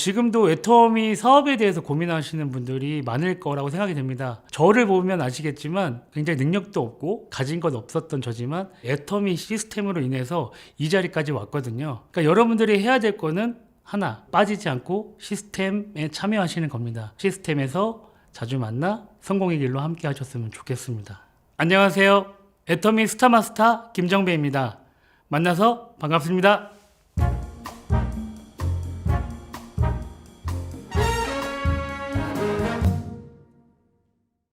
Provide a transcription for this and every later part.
지금도 애터미 사업에 대해서 고민하시는 분들이 많을 거라고 생각이 됩니다. 저를 보면 아시겠지만 굉장히 능력도 없고 가진 것 없었던 저지만 애터미 시스템으로 인해서 이 자리까지 왔거든요. 그러니까 여러분들이 해야 될 거는 하나, 빠지지 않고 시스템에 참여하시는 겁니다. 시스템에서 자주 만나 성공의 길로 함께 하셨으면 좋겠습니다. 안녕하세요. 애터미 스타마스터 김정배입니다. 만나서 반갑습니다.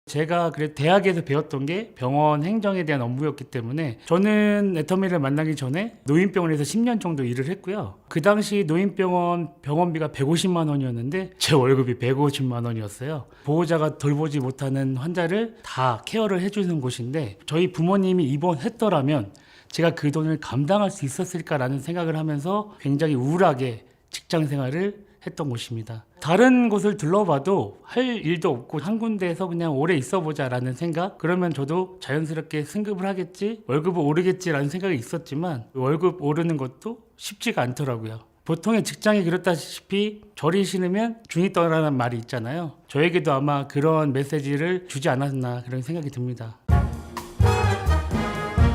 제가 대학에서 배웠던 게 병원 행정에 대한 업무였기 때문에 저는 애터미를 만나기 전에 노인병원에서 10년 정도 일을 했고요. 그 당시 노인병원 병원비가 150만 원이었는데 제 월급이 150만 원이었어요. 보호자가 돌보지 못하는 환자를 다 케어를 해주는 곳인데 저희 부모님이 입원했더라면 제가 그 돈을 감당할 수 있었을까라는 생각을 하면서 굉장히 우울하게 직장 생활을 했던 곳입니다. 다른 곳을 둘러봐도 할 일도 없고 한 군데에서 그냥 오래 있어보자라는 생각, 그러면 저도 자연스럽게 승급을 하겠지, 월급은 오르겠지라는 생각이 있었지만 월급 오르는 것도 쉽지가 않더라고요. 보통의 직장이 그렇다시피 절이 싫으면 중이 떠라는 말이 있잖아요. 저에게도 아마 그런 메시지를 주지 않았나 그런 생각이 듭니다.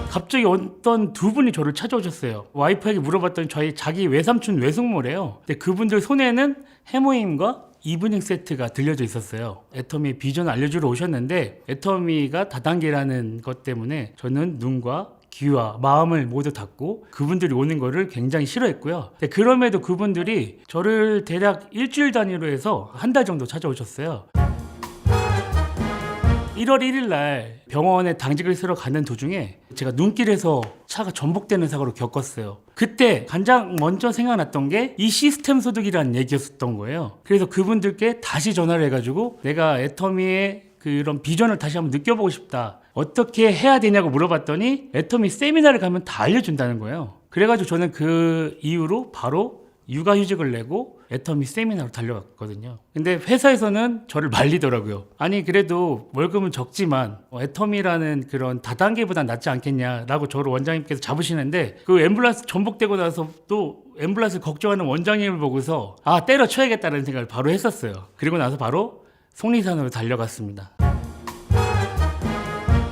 갑자기 어떤 두 분이 저를 찾아오셨어요. 와이프에게 물어봤더니 자기 외삼촌 외숙모래요. 근데 그분들 손에는 해모임과 이브닝 세트가 들려져 있었어요. 애터미 비전 알려주러 오셨는데 애터미가 다단계라는 것 때문에 저는 눈과 귀와 마음을 모두 닫고 그분들이 오는 거를 굉장히 싫어했고요. 그럼에도 그분들이 저를 대략 일주일 단위로 해서 한 달 정도 찾아오셨어요. 1월 1일 날 병원에 당직을 쓰러 가는 도중에 제가 눈길에서 차가 전복되는 사고를 겪었어요. 그때 가장 먼저 생각났던 게 이 시스템 소득이라는 얘기였었던 거예요. 그래서 그분들께 다시 전화를 해가지고 내가 애터미의 그런 비전을 다시 한번 느껴보고 싶다. 어떻게 해야 되냐고 물어봤더니 애터미 세미나를 가면 다 알려준다는 거예요. 그래가지고 저는 그 이후로 바로 육아휴직을 내고 애터미 세미나로 달려갔거든요. 근데 회사에서는 저를 말리더라고요. 아니 그래도 월급은 적지만 애터미라는 그런 다단계보다 낫지 않겠냐라고 저를 원장님께서 잡으시는데 그 앰뷸런스 전복되고 나서 또 앰뷸런스 걱정하는 원장님을 보고서 때려쳐야겠다는 생각을 바로 했었어요. 그리고 나서 바로 속리산으로 달려갔습니다.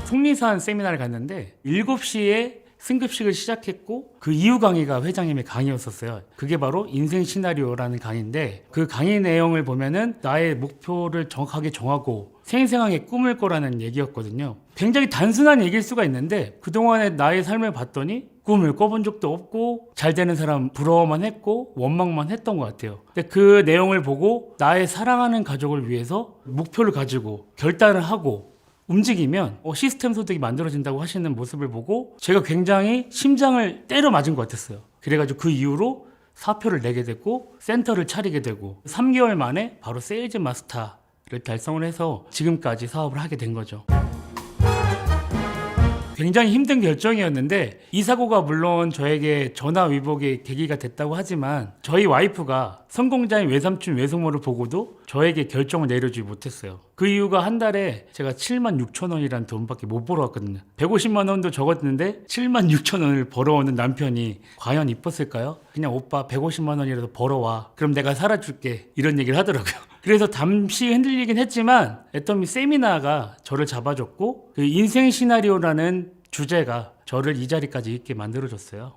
속리산 세미나를 갔는데 7시에 승급식을 시작했고 그 이후 강의가 회장님의 강의였었어요. 그게 바로 인생 시나리오라는 강의인데 그 강의 내용을 보면은 나의 목표를 정확하게 정하고 생생하게 꾸밀 거라는 얘기였거든요. 굉장히 단순한 얘기일 수가 있는데 그동안의 나의 삶을 봤더니 꿈을 꿔본 적도 없고 잘 되는 사람 부러워만 했고 원망만 했던 것 같아요. 근데 그 내용을 보고 나의 사랑하는 가족을 위해서 목표를 가지고 결단을 하고 움직이면 시스템 소득이 만들어진다고 하시는 모습을 보고 제가 굉장히 심장을 때려 맞은 것 같았어요. 그래가지고 그 이후로 사표를 내게 됐고 센터를 차리게 되고 3개월 만에 바로 세일즈 마스터를 달성을 해서 지금까지 사업을 하게 된 거죠. 굉장히 힘든 결정이었는데 이 사고가 물론 저에게 전화위복의 계기가 됐다고 하지만 저희 와이프가 성공자인 외삼촌 외숙모를 보고도 저에게 결정을 내려주지 못했어요. 그 이유가 한 달에 제가 7만 6천 원이라는 돈밖에 못 벌어왔거든요. 150만 원도 적었는데 7만 6천 원을 벌어오는 남편이 과연 이뻤을까요? 그냥 오빠 150만 원이라도 벌어와. 그럼 내가 살아줄게. 이런 얘기를 하더라고요. 그래서 잠시 흔들리긴 했지만 애터미 세미나가 저를 잡아줬고 그 인생 시나리오라는 주제가 저를 이 자리까지 있게 만들어줬어요.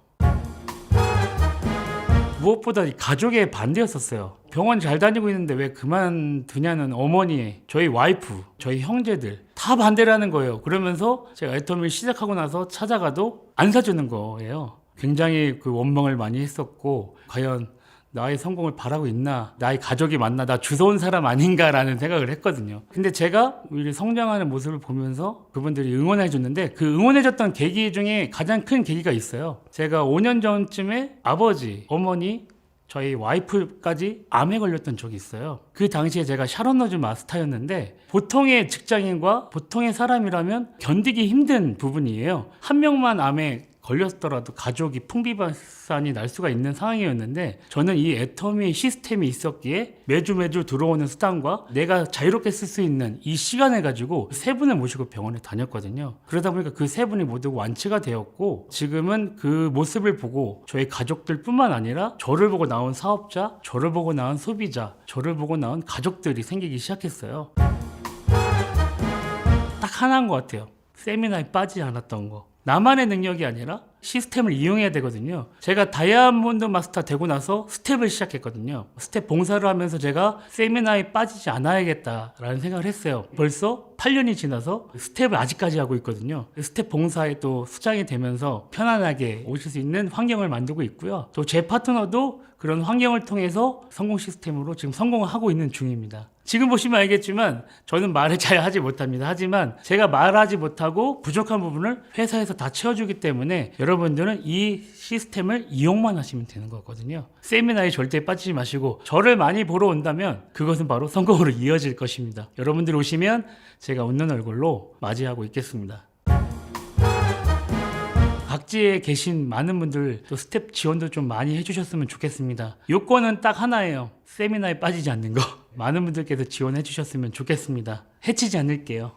무엇보다 가족의 반대였었어요. 병원 잘 다니고 있는데 왜 그만두냐는 어머니, 저희 와이프, 저희 형제들 다 반대를 하는 거예요. 그러면서 제가 애터미를 시작하고 나서 찾아가도 안 사주는 거예요. 굉장히 그 원망을 많이 했었고 과연 나의 성공을 바라고 있나? 나의 가족이 맞나? 나 주워온 사람 아닌가라는 생각을 했거든요. 근데 제가 우리 성장하는 모습을 보면서 그분들이 응원해 줬는데 그 응원해 줬던 계기 중에 가장 큰 계기가 있어요. 제가 5년 전쯤에 아버지, 어머니, 저희 와이프까지 암에 걸렸던 적이 있어요. 그 당시에 제가 샤론너즈 마스터였는데 보통의 직장인과 보통의 사람이라면 견디기 힘든 부분이에요. 한 명만 암에 걸렸더라도 가족이 풍비박산이 날 수가 있는 상황이었는데 저는 이 애터미 시스템이 있었기에 매주 들어오는 수당과 내가 자유롭게 쓸 수 있는 이 시간을 가지고 세 분을 모시고 병원에 다녔거든요. 그러다 보니까 그 세 분이 모두 완치가 되었고 지금은 그 모습을 보고 저희 가족들뿐만 아니라 저를 보고 나온 사업자, 저를 보고 나온 소비자, 저를 보고 나온 가족들이 생기기 시작했어요. 딱 하나인 것 같아요. 세미나에 빠지지 않았던 거. 나만의 능력이 아니라 시스템을 이용해야 되거든요. 제가 다이아몬드 마스터 되고 나서 스텝을 시작했거든요. 스텝 봉사를 하면서 제가 세미나에 빠지지 않아야겠다라는 생각을 했어요. 벌써 8년이 지나서 스텝을 아직까지 하고 있거든요. 스텝 봉사에 또 수장이 되면서 편안하게 오실 수 있는 환경을 만들고 있고요. 또 제 파트너도 그런 환경을 통해서 성공 시스템으로 지금 성공을 하고 있는 중입니다. 지금 보시면 알겠지만 저는 말을 잘 하지 못합니다. 하지만 제가 말하지 못하고 부족한 부분을 회사에서 다 채워주기 때문에 여러분들은 이 시스템을 이용만 하시면 되는 거거든요. 세미나에 절대 빠지지 마시고 저를 많이 보러 온다면 그것은 바로 성공으로 이어질 것입니다. 여러분들 오시면 제가 웃는 얼굴로 맞이하고 있겠습니다. 각지에 계신 많은 분들 또 스텝 지원도 좀 많이 해주셨으면 좋겠습니다. 요건은 딱 하나예요. 세미나에 빠지지 않는 거. 많은 분들께서 지원해 주셨으면 좋겠습니다. 해치지 않을게요.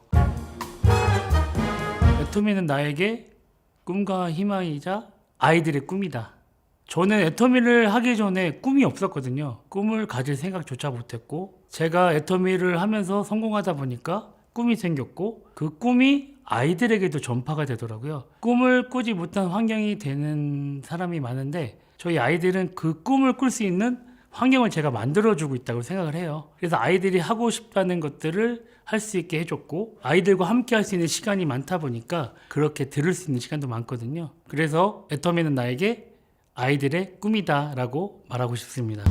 애터미는 나에게 꿈과 희망이자 아이들의 꿈이다. 저는 애터미를 하기 전에 꿈이 없었거든요. 꿈을 가질 생각조차 못했고 제가 애터미를 하면서 성공하다 보니까 꿈이 생겼고 그 꿈이 아이들에게도 전파가 되더라고요. 꿈을 꾸지 못한 환경이 되는 사람이 많은데 저희 아이들은 그 꿈을 꿀 수 있는 환경을 제가 만들어주고 있다고 생각을 해요. 그래서 아이들이 하고 싶다는 것들을 할 수 있게 해줬고 아이들과 함께 할 수 있는 시간이 많다 보니까 그렇게 들을 수 있는 시간도 많거든요. 그래서 애터미는 나에게 아이들의 꿈이다 라고 말하고 싶습니다.